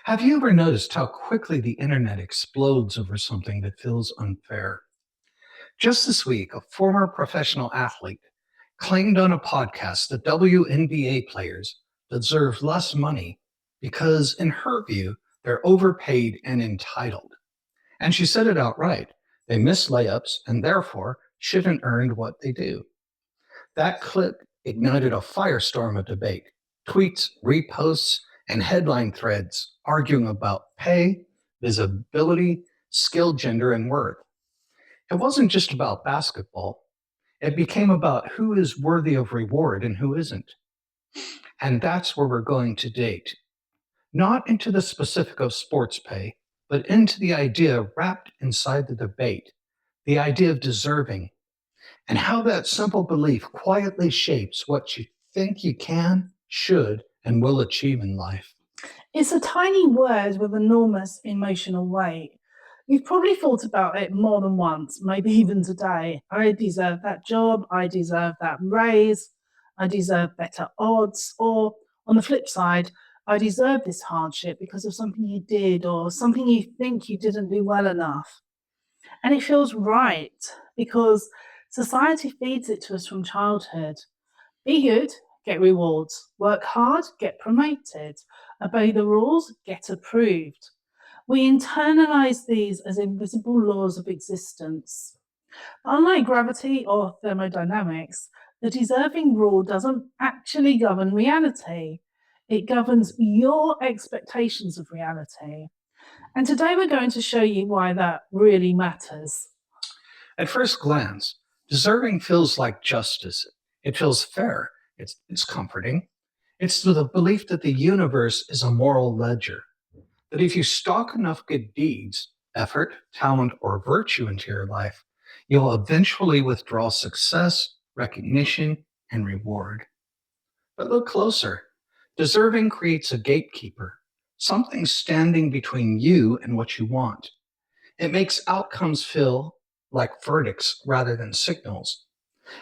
Have you ever noticed how quickly the internet explodes over something that feels unfair? Just this week, a former professional athlete claimed on a podcast that WNBA players deserve less money because, in her view, they're overpaid and entitled. And she said it outright. They miss layups and therefore shouldn't earn what they do. That clip ignited a firestorm of debate, tweets, reposts, and headline threads arguing about pay, visibility, skill, gender, and worth. It wasn't just about basketball, it became about who is worthy of reward and who isn't. And that's where we're going to date. Not into the specific of sports pay, but into the idea wrapped inside the debate, the idea of deserving, and how that simple belief quietly shapes what you think you can, should, and will achieve in life. It's a tiny word with enormous emotional weight. You've probably thought about it more than once, maybe even today. I deserve that job, I deserve that raise, I deserve better odds, or on the flip side, I deserve this hardship because of something you did or something you think you didn't do well enough. And it feels right because society feeds it to us from childhood. Be good, get rewards. Work hard, get promoted. Obey the rules, get approved. We internalize these as invisible laws of existence. Unlike gravity or thermodynamics, the deserving rule doesn't actually govern reality. It governs your expectations of reality. And today we're going to show you why that really matters. At first glance, deserving feels like justice. It feels fair. It's comforting. It's the belief that the universe is a moral ledger, that if you stock enough good deeds, effort, talent, or virtue into your life, you'll eventually withdraw success, recognition, and reward. But look closer. Deserving creates a gatekeeper, something standing between you and what you want. It makes outcomes feel like verdicts rather than signals.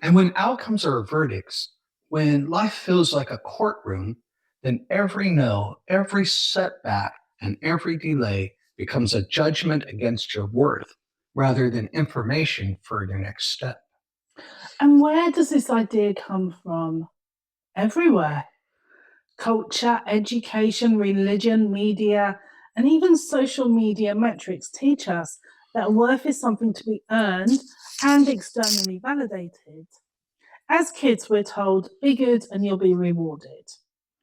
And when outcomes are verdicts, when life feels like a courtroom, then every no, every setback, and every delay becomes a judgment against your worth rather than information for your next step. And where does this idea come from? Everywhere. Culture, education, religion, media, and even social media metrics teach us that worth is something to be earned and externally validated. As kids, we're told, be good and you'll be rewarded.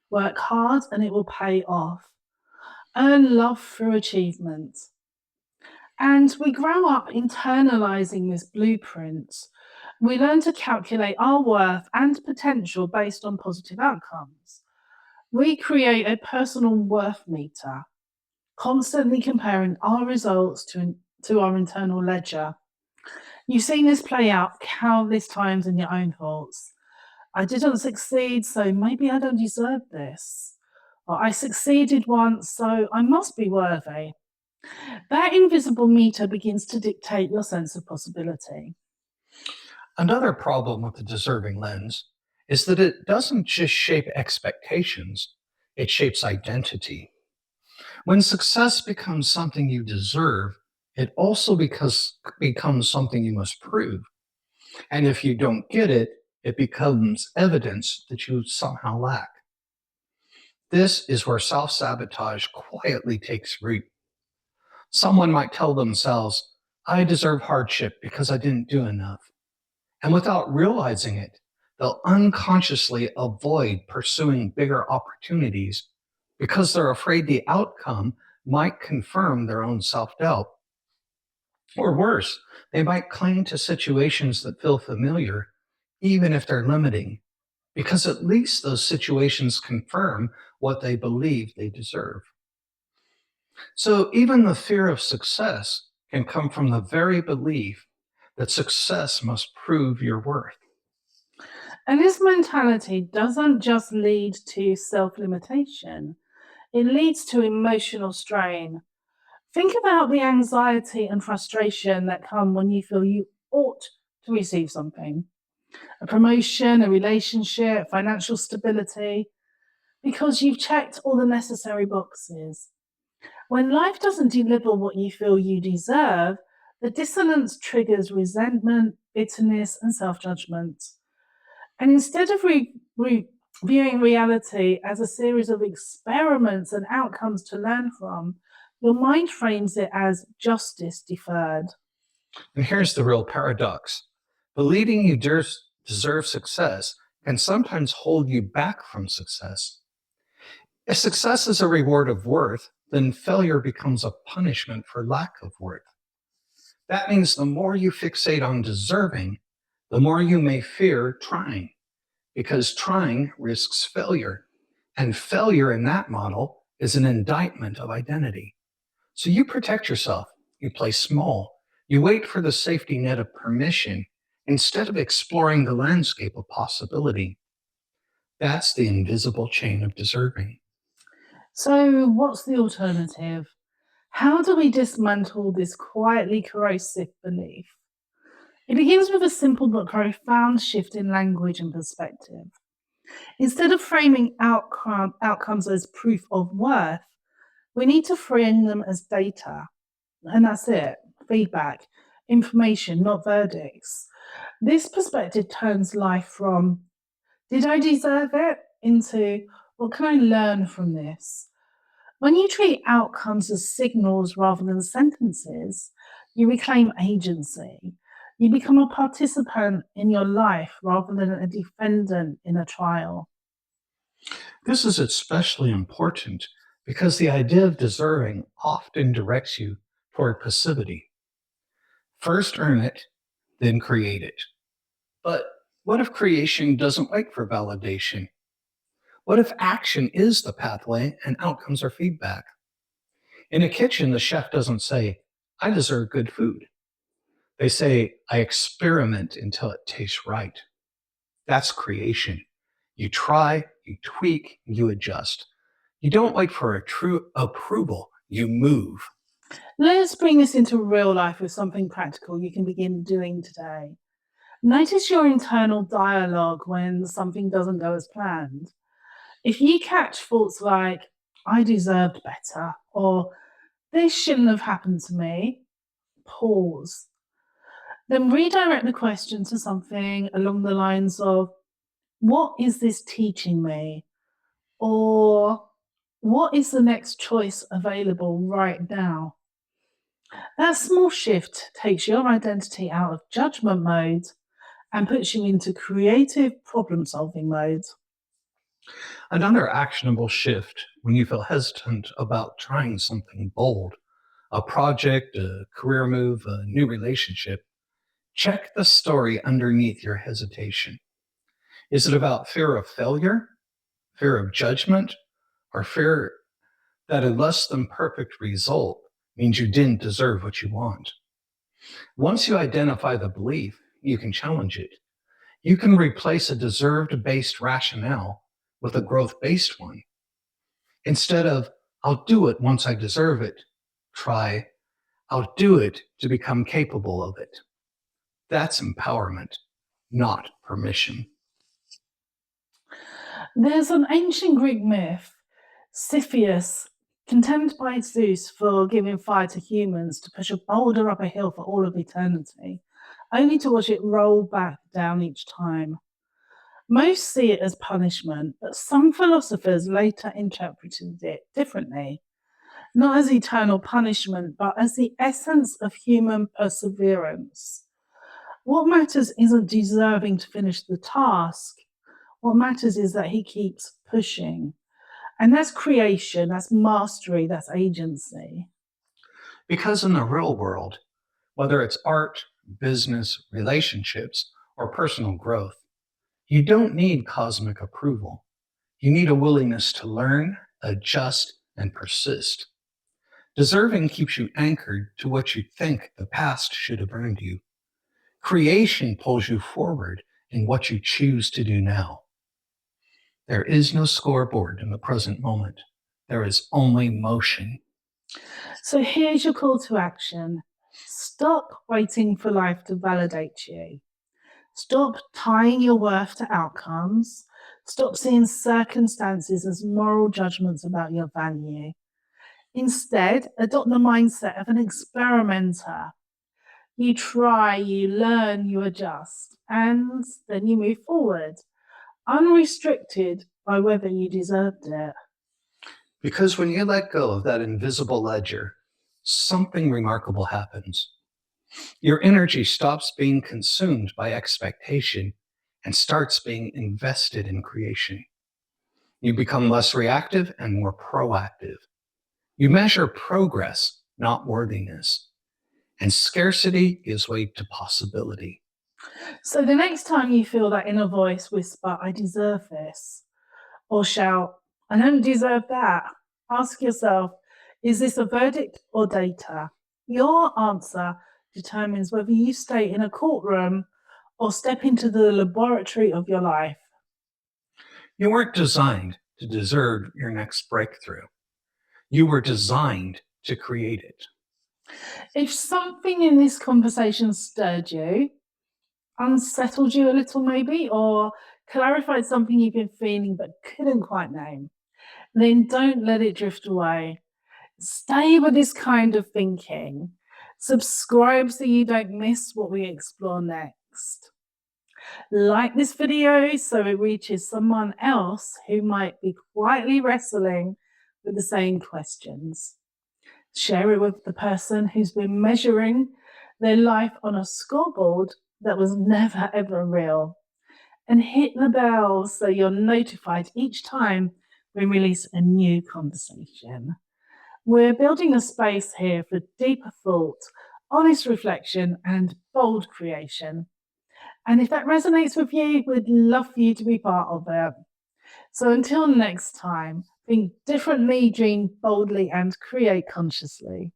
Work hard and it will pay off. Earn love through achievement. And we grow up internalizing this blueprint. We learn to calculate our worth and potential based on positive outcomes. We create a personal worth meter, constantly comparing our results to our internal ledger. You've seen this play out countless times in your own thoughts. I didn't succeed, so maybe I don't deserve this. Or I succeeded once, so I must be worthy. That invisible meter begins to dictate your sense of possibility. Another problem with the deserving lens is that it doesn't just shape expectations, it shapes identity. When success becomes something you deserve, it also becomes something you must prove. And if you don't get it, it becomes evidence that you somehow lack. This is where self sabotage quietly takes root. Someone might tell themselves, I deserve hardship because I didn't do enough. And without realizing it, they'll unconsciously avoid pursuing bigger opportunities because they're afraid the outcome might confirm their own self doubt. Or worse, they might cling to situations that feel familiar, even if they're limiting, because at least those situations confirm what they believe they deserve. So even the fear of success can come from the very belief that success must prove your worth. And this mentality doesn't just lead to self limitation, it leads to emotional strain. Think about the anxiety and frustration that come when you feel you ought to receive something, a promotion, a relationship, financial stability, because you've checked all the necessary boxes. When life doesn't deliver what you feel you deserve, the dissonance triggers resentment, bitterness, and self judgment. And instead of viewing reality as a series of experiments and outcomes to learn from, your mind frames it as justice deferred. And here's the real paradox: believing you deserve success can sometimes hold you back from success. If success is a reward of worth, then failure becomes a punishment for lack of worth. That means the more you fixate on deserving, the more you may fear trying, because trying risks failure. And failure in that model is an indictment of identity. So you protect yourself, you play small, you wait for the safety net of permission instead of exploring the landscape of possibility. That's the invisible chain of deserving. So, what's the alternative? How do we dismantle this quietly corrosive belief? It begins with a simple but profound shift in language and perspective. Instead of framing outcomes as proof of worth, we need to frame them as data. And that's it, feedback, information, not verdicts. This perspective turns life from, did I deserve it? Into, what can I learn from this? When you treat outcomes as signals rather than sentences, you reclaim agency. You become a participant in your life rather than a defendant in a trial. This is especially important because the idea of deserving often directs you toward passivity. First earn it, then create it. But what if creation doesn't wait for validation? What if action is the pathway and outcomes are feedback? In a kitchen, the chef doesn't say, I deserve good food. They say, I experiment until it tastes right. That's creation. You try, you tweak, you adjust. You don't wait for a true approval, you move. Let's bring this into real life with something practical you can begin doing today. Notice your internal dialogue when something doesn't go as planned. If you catch thoughts like, I deserved better, or this shouldn't have happened to me, pause. Then redirect the question to something along the lines of, what is this teaching me? Or what is the next choice available right now? That small shift takes your identity out of judgment mode and puts you into creative problem solving mode. Another actionable shift when you feel hesitant about trying something bold, a project, a career move, a new relationship, check the story underneath your hesitation. Is it about fear of failure, fear of judgment, or fear that a less than perfect result means you didn't deserve what you want? Once you identify the belief, you can challenge it. You can replace a deserved based rationale with a growth based one. Instead of, I'll do it once I deserve it, try, I'll do it to become capable of it. That's empowerment, not permission. There's an ancient Greek myth, Cepheus, condemned by Zeus for giving fire to humans to push a boulder up a hill for all of eternity, only to watch it roll back down each time. Most see it as punishment, but some philosophers later interpreted it differently, not as eternal punishment, but as the essence of human perseverance. What matters isn't deserving to finish the task. What matters is that he keeps pushing. And that's creation, that's mastery, that's agency. Because in the real world, whether it's art, business, relationships, or personal growth, you don't need cosmic approval. You need a willingness to learn, adjust, and persist. Deserving keeps you anchored to what you think the past should have earned you. Creation pulls you forward in what you choose to do now. There is no scoreboard in the present moment. There is only motion. So here's your call to action. Stop waiting for life to validate you. Stop tying your worth to outcomes. Stop seeing circumstances as moral judgments about your value. Instead, adopt the mindset of an experimenter. You try, you learn, you adjust, and then you move forward, unrestricted by whether you deserved it. Because when you let go of that invisible ledger, something remarkable happens. Your energy stops being consumed by expectation and starts being invested in creation. You become less reactive and more proactive. You measure progress, not worthiness. And scarcity gives way to possibility. So the next time you feel that inner voice whisper, I deserve this, or shout, I don't deserve that, ask yourself, is this a verdict or data? Your answer determines whether you stay in a courtroom or step into the laboratory of your life. You weren't designed to deserve your next breakthrough. You were designed to create it. If something in this conversation stirred you, unsettled you a little maybe, or clarified something you've been feeling but couldn't quite name, then don't let it drift away. Stay with this kind of thinking. Subscribe so you don't miss what we explore next. Like this video so it reaches someone else who might be quietly wrestling with the same questions. Share it with the person who's been measuring their life on a scoreboard that was never ever real. And hit the bell so you're notified each time we release a new conversation. We're building a space here for deeper thought, honest reflection, and bold creation. And if that resonates with you, we'd love for you to be part of it. So until next time, think differently, dream boldly, and create consciously.